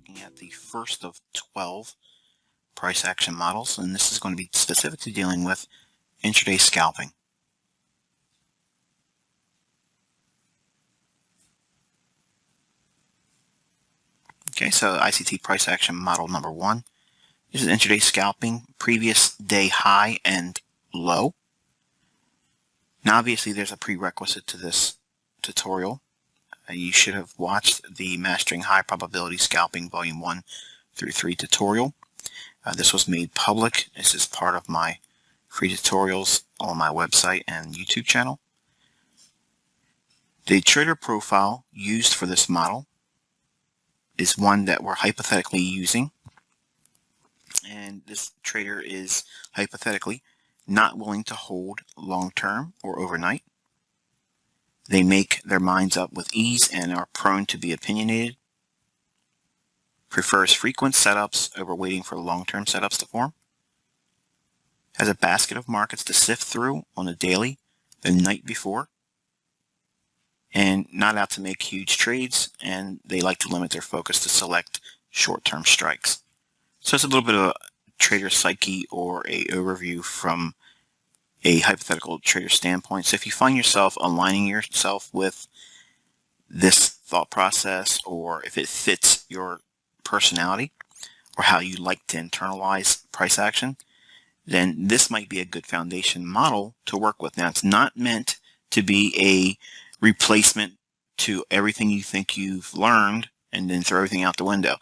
looking at the first of 12 price action models, and this is going to be specifically dealing with intraday scalping. Okay, so ICT price action model number 1. This is intraday scalping, previous day high and low. Now obviously there's a prerequisite to this tutorial. You should have watched the Mastering High Probability Scalping Volume 1 through 3 tutorial. This was made public. This is part of my free tutorials on my website and YouTube channel. The trader profile used for this model is one that we're hypothetically using. And this trader is hypothetically not willing to hold long-term or overnight. They make their minds up with ease and are prone to be opinionated. Prefers frequent setups over waiting for long-term setups to form. Has a basket of markets to sift through on a daily the night before. And not out to make huge trades, and they like to limit their focus to select short-term strikes. So it's a little bit of a trader psyche or a overview from a hypothetical trader standpoint. So if you find yourself aligning yourself with this thought process, or if it fits your personality or how you like to internalize price action, then this might be a good foundation model to work with. Now, it's not meant to be a replacement to everything you think you've learned and then throw everything out the window.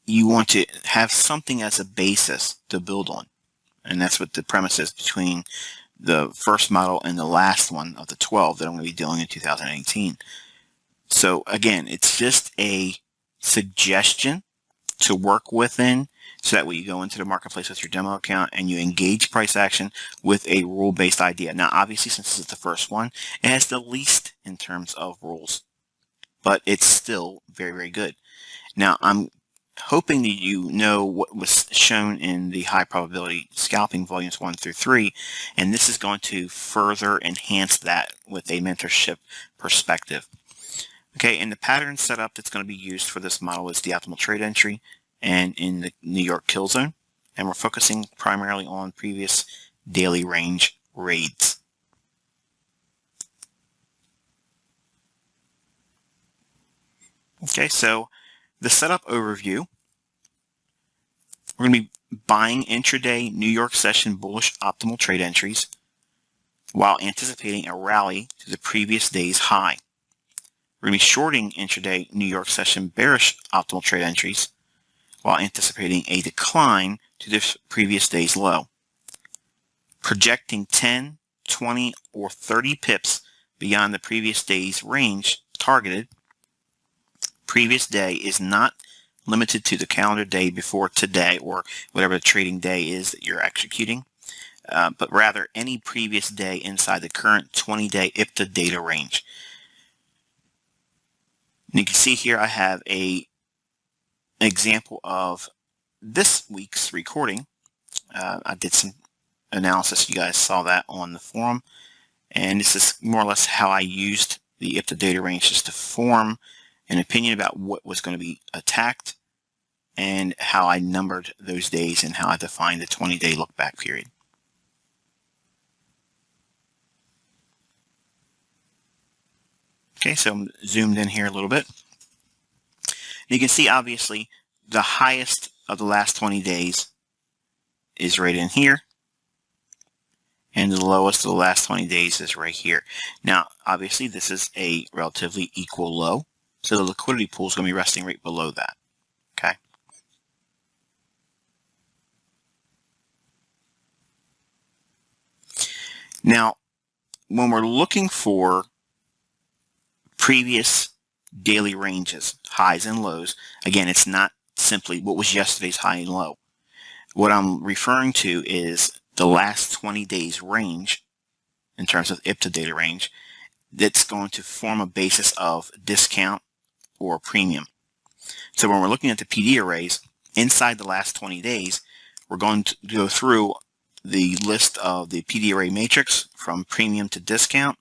You want to have something as a basis to build on. And that's what the premise is between the first model and the last one of the 12 that I'm going to be doing in 2018. So again, it's just a suggestion to work within, so that way you go into the marketplace with your demo account and you engage price action with a rule-based idea. Now obviously, since this is the first one, it has the least in terms of rules, but it's still very, very good. Now I'm hoping that you know what was shown in the high probability scalping volumes 1 through 3, and this is going to further enhance that with a mentorship perspective. Okay, and the pattern setup that's going to be used for this model is the optimal trade entry and in the New York kill zone, and we're focusing primarily on previous daily range raids. Okay, so the setup overview, we're going to be buying intraday New York session bullish optimal trade entries while anticipating a rally to the previous day's high. We're going to be shorting intraday New York session bearish optimal trade entries while anticipating a decline to the previous day's low. Projecting 10, 20, or 30 pips beyond the previous day's range targeted. Previous day is not limited to the calendar day before today or whatever the trading day is that you're executing, but rather any previous day inside the current 20-day IPTA data range. And you can see here I have an example of this week's recording. I did some analysis. You guys saw that on the forum, and this is more or less how I used the IPTA data range just to form an opinion about what was going to be attacked and how I numbered those days and how I defined the 20-day look back period. Okay, so I'm zoomed in here a little bit. You can see obviously the highest of the last 20 days is right in here, and the lowest of the last 20 days is right here. Now obviously this is a relatively equal low, so the liquidity pool is going to be resting right below that. Okay. Now when we're looking for previous daily ranges, highs and lows, again, it's not simply what was yesterday's high and low. What I'm referring to is the last 20 days range in terms of IPTA data range that's going to form a basis of discount or premium. So when we're looking at the PD arrays inside the last 20 days, we're going to go through the list of the PD array matrix from premium to discount.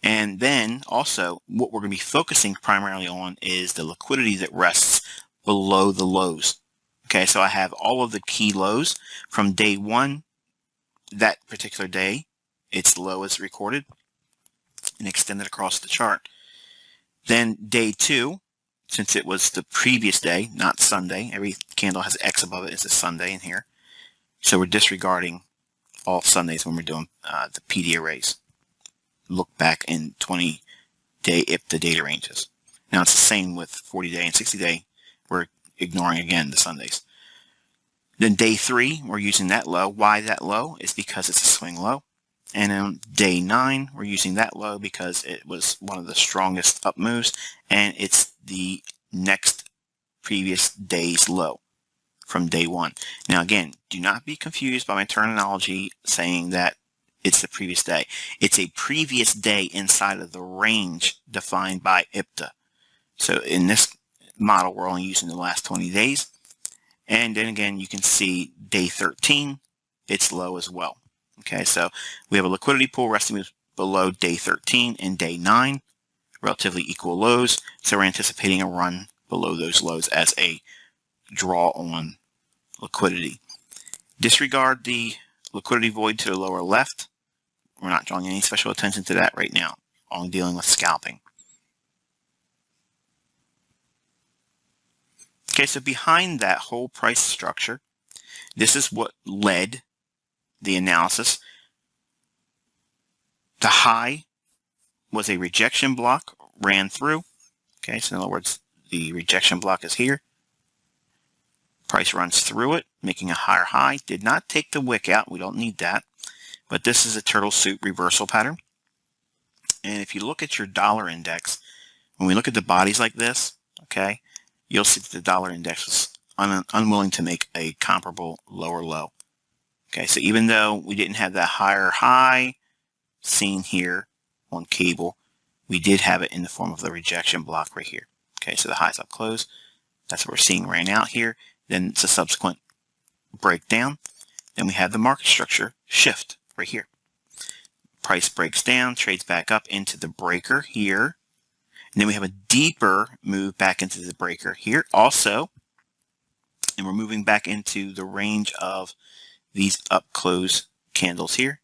And then also what we're going to be focusing primarily on is the liquidity that rests below the lows. Okay, so I have all of the key lows from day one, that particular day, its low is recorded and extended across the chart. Then day two, since it was the previous day, not Sunday, every candle has X above it, it's a Sunday in here. So we're disregarding all Sundays when we're doing the PD arrays. Look back in 20-day IPTA data ranges. Now it's the same with 40-day and 60-day. We're ignoring again the Sundays. Then day three, we're using that low. Why that low? Is because it's a swing low. And on day 9, we're using that low because it was one of the strongest up moves, and it's the next previous day's low from day 1. Now again, do not be confused by my terminology saying that it's the previous day. It's a previous day inside of the range defined by IPTA. So in this model, we're only using the last 20 days. And then again, you can see day 13, it's low as well. Okay, so we have a liquidity pool resting below day 13 and day 9, relatively equal lows. So we're anticipating a run below those lows as a draw on liquidity. Disregard the liquidity void to the lower left. We're not drawing any special attention to that right now, only dealing with scalping. Okay, so behind that whole price structure, this is what led the analysis. The high was a rejection block, ran through. Okay, so in other words, the rejection block is here. Price runs through it, making a higher high. Did not take the wick out. We don't need that. But this is a turtle soup reversal pattern. And if you look at your dollar index, when we look at the bodies like this, okay, you'll see that the dollar index was unwilling to make a comparable lower low. Okay, so even though we didn't have that higher high seen here on cable, we did have it in the form of the rejection block right here. Okay, so the highs up close, that's what we're seeing right out here. Then it's a subsequent breakdown. Then we have the market structure shift right here. Price breaks down, trades back up into the breaker here. And then we have a deeper move back into the breaker here also. And we're moving back into the range of these up close candles here.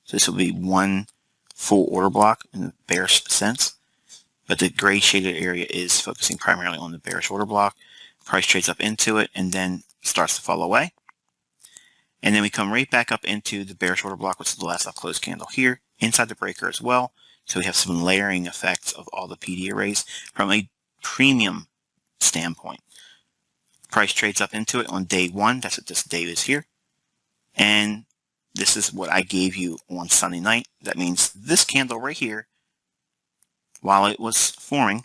So this will be one full order block in the bearish sense. But the gray shaded area is focusing primarily on the bearish order block. Price trades up into it and then starts to fall away. And then we come right back up into the bearish order block, which is the last up close candle here, inside the breaker as well. So we have some layering effects of all the PD arrays from a premium standpoint. Price trades up into it on day 1. That's what this day is here. And this is what I gave you on Sunday night. That means this candle right here, while it was forming,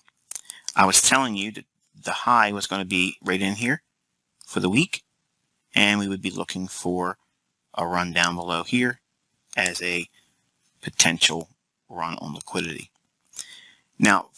I was telling you that the high was going to be right in here for the week. And we would be looking for a run down below here as a potential run on liquidity. Now,